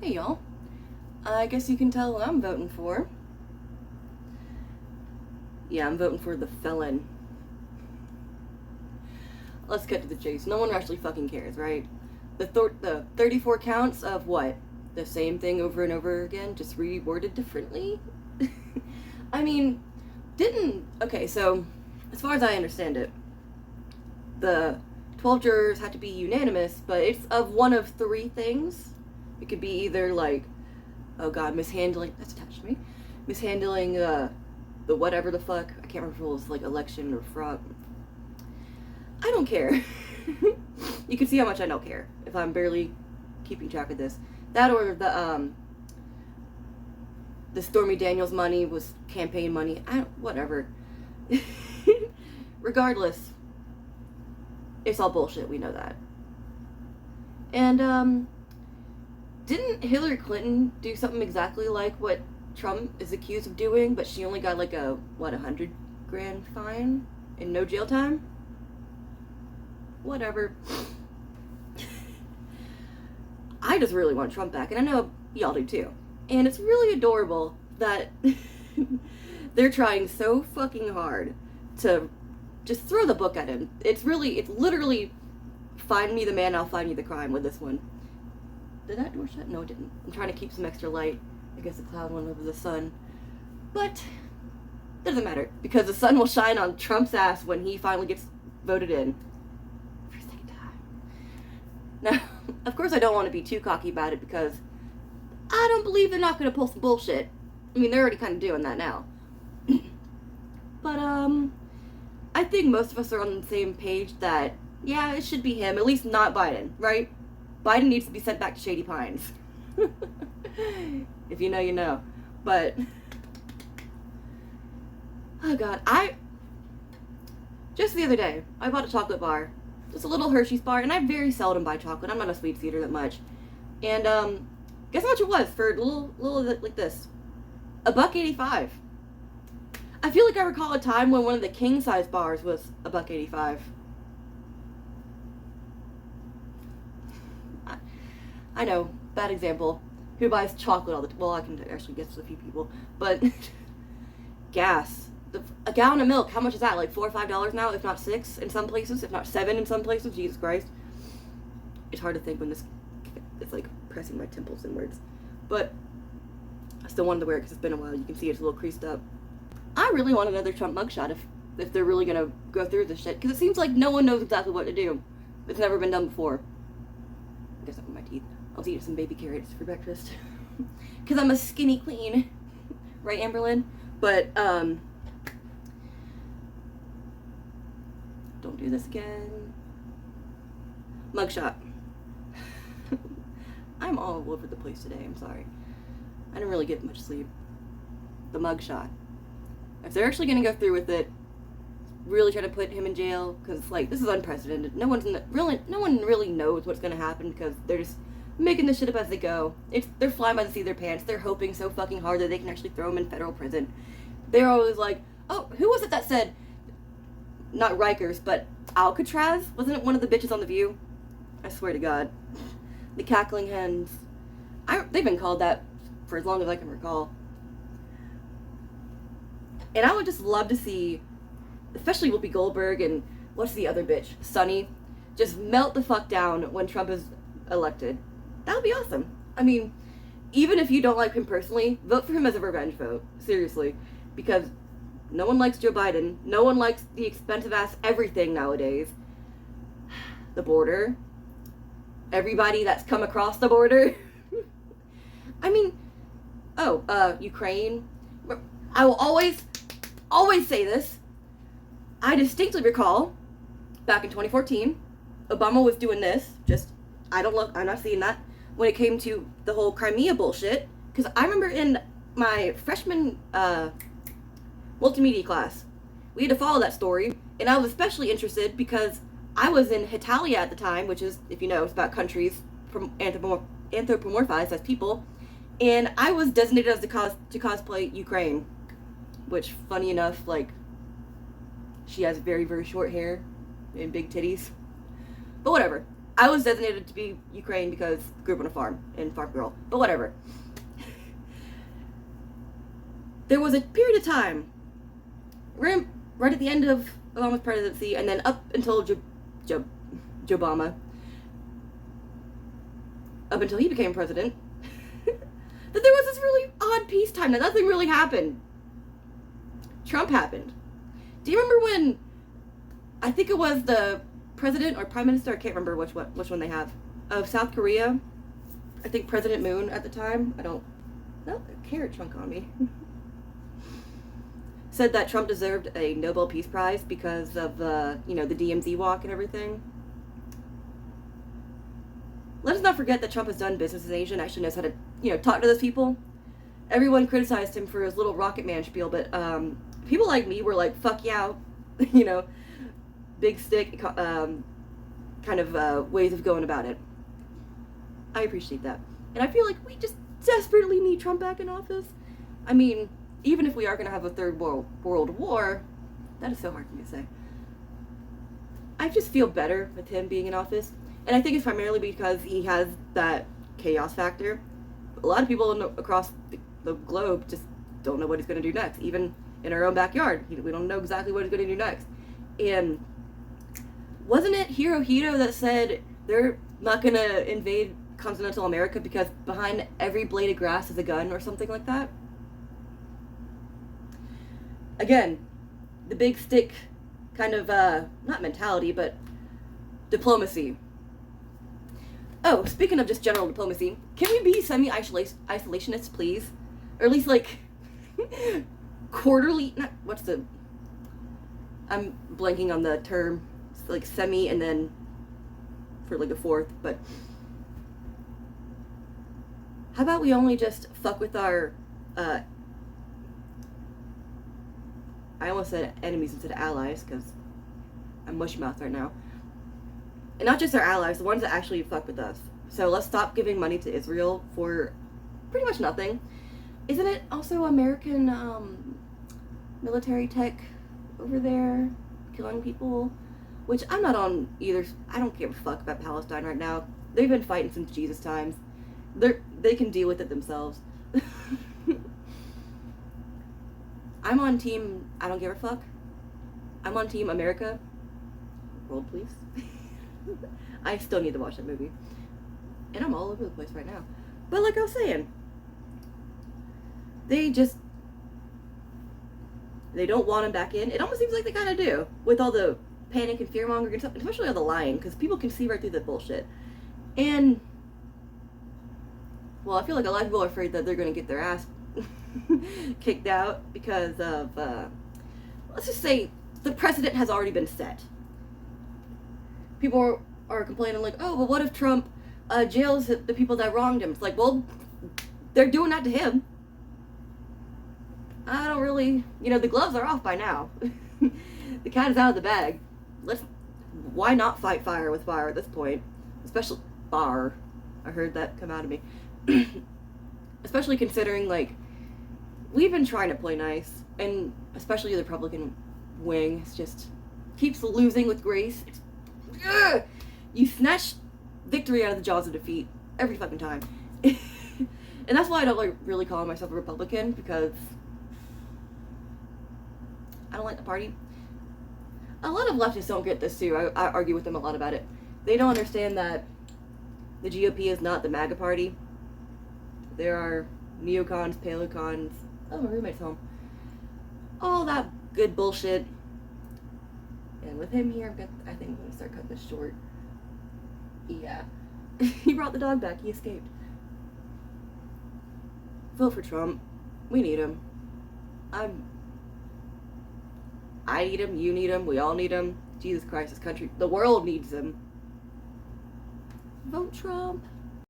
Hey y'all, I guess you can tell who I'm voting for. Yeah, I'm voting for the felon. Let's cut to the chase. No one actually fucking cares, right? The 34 counts of what? The same thing over and over again, just reworded differently? I mean, okay, so, as far as I understand it, the 12 jurors had to be unanimous, but it's of one of three things. It could be either like, oh god, mishandling, that's attached to me, mishandling the whatever the fuck, I can't remember if it was like election or fraud. I don't care. You can see how much I don't care if I'm barely keeping track of this. That or the Stormy Daniels money was campaign money. Whatever. Regardless, it's all bullshit. We know that. And didn't Hillary Clinton do something exactly like what Trump is accused of doing, but she only got like a $100,000 fine and no jail time? Whatever. I just really want Trump back, and I know y'all do too. And it's really adorable that they're trying so fucking hard to just throw the book at him. It's literally find me the man, I'll find you the crime with this one. Did that door shut? No, it didn't. I'm trying to keep some extra light. I guess the cloud went over the sun. But it doesn't matter, because the sun will shine on Trump's ass when he finally gets voted in. For a second time. Now, of course I don't want to be too cocky about it, because I don't believe they're not going to pull some bullshit. I mean, they're already kind of doing that now. But, I think most of us are on the same page that, yeah, it should be him. At least not Biden, right? Biden needs to be sent back to Shady Pines. If you know, you know. But, oh god, just the other day, I bought a chocolate bar. Just a little Hershey's bar, and I very seldom buy chocolate. I'm not a sweets eater that much. And, guess how much it was for a little like this? $1.85. I feel like I recall a time when one of the king-size bars was $1.85. I know, bad example. Who buys chocolate all the time? Well, I can actually guess a few people. But, gas. A gallon of milk, how much is that? Like $4 or $5 now, if not $6 in some places, if not $7 in some places. Jesus Christ. It's hard to think when this is like pressing my temples inwards. But, I still wanted to wear it because it's been a while. You can see it's a little creased up. I really want another Trump mugshot if they're really gonna go through this shit, because it seems like no one knows exactly what to do. It's never been done before. I guess I'm my teeth. I'll eat some baby carrots for breakfast. Because I'm a skinny queen. Right, Amberlynn? But, don't do this again. Mugshot. I'm all over the place today, I'm sorry. I didn't really get much sleep. The mugshot. If they're actually gonna go through with it, really try to put him in jail, because it's like, this is unprecedented. No one really knows what's gonna happen, because they're just making this shit up as they go. They're flying by the seat of their pants. They're hoping so fucking hard that they can actually throw him in federal prison. They're always like, oh, who was it that said, not Rikers, but Alcatraz? Wasn't it one of the bitches on The View? I swear to God. The cackling hens. They've been called that for as long as I can recall. And I would just love to see, especially Whoopi Goldberg and what's the other bitch, Sunny, just melt the fuck down when Trump is elected. That would be awesome. I mean, even if you don't like him personally, vote for him as a revenge vote. Seriously. Because no one likes Joe Biden. No one likes the expensive ass everything nowadays. The border. Everybody that's come across the border. I mean, Ukraine. I will always say this. I distinctly recall back in 2014, Obama was doing this. I'm not seeing that. When it came to the whole Crimea bullshit. Because I remember in my freshman multimedia class, we had to follow that story. And I was especially interested because I was in Hitalia at the time, which is, if you know, it's about countries anthropomorphized as people. And I was designated as to cosplay Ukraine. Which, funny enough, like, she has very, very short hair and big titties. But whatever. I was designated to be Ukraine because I grew up on a farm and farm girl, but whatever. There was a period of time, right at the end of Obama's presidency, and then up until Obama, up until he became president, that there was this really odd peacetime, that nothing really happened. Trump happened. Do you remember when, I think it was the president or prime minister, I can't remember which one they have, of South Korea, I think President Moon at the time, no, a carrot chunk on me, said that Trump deserved a Nobel Peace Prize because of, the DMZ walk and everything. Let us not forget that Trump has done business in Asia and actually knows how to, talk to those people. Everyone criticized him for his little Rocket Man spiel, but people like me were like, fuck yeah, big stick kind of ways of going about it. I appreciate that. And I feel like we just desperately need Trump back in office. I mean, even if we are going to have a third world war, that is so hard for me to say. I just feel better with him being in office. And I think it's primarily because he has that chaos factor. A lot of people across the globe just don't know what he's going to do next. Even in our own backyard, we don't know exactly what he's going to do next. And wasn't it Hirohito that said they're not going to invade continental America because behind every blade of grass is a gun or something like that? Again, the big stick kind of, not mentality, but diplomacy. Oh, speaking of just general diplomacy, can we be semi-isolationists, please? Or at least, quarterly, I'm blanking on the term. It's like semi and then for a fourth, but how about we only just fuck with our, I almost said enemies instead of allies, because I'm mushy mouth right now. And not just our allies, the ones that actually fuck with us. So let's stop giving money to Israel for pretty much nothing. Isn't it also American military tech over there killing people? Which I'm not on either. I don't give a fuck about Palestine right now. They've been fighting since Jesus times. They can deal with it themselves. I'm on team I don't give a fuck. I'm on team America. Roll, please. I still need to watch that movie. And I'm all over the place right now. But like I was saying, they don't want him back in. It almost seems like they kind of do. With all the panic and fear-mongering and stuff. Especially all the lying. Because people can see right through the bullshit. And, well, I feel like a lot of people are afraid that they're going to get their ass kicked out. Because of, let's just say, the precedent has already been set. People are complaining like, oh, well, what if Trump jails the people that wronged him? It's like, well, they're doing that to him. I don't really, the gloves are off by now. The cat is out of the bag. Why not fight fire with fire at this point? Especially, bar. I heard that come out of me. Especially considering, we've been trying to play nice, and especially the Republican wing just keeps losing with grace. Ugh! You snatch victory out of the jaws of defeat every fucking time. And that's why I don't really call myself a Republican, because I don't like the party. A lot of leftists don't get this too. I argue with them a lot about it. They don't understand that the GOP is not the MAGA party. There are neocons, paleocons. Oh, my roommate's home. All that good bullshit. And with him here, I think I'm going to start cutting this short. Yeah. He brought the dog back. He escaped. Vote for Trump. We need him. I need him. You need him. We all need him. Jesus Christ, this country. The world needs him. Vote Trump.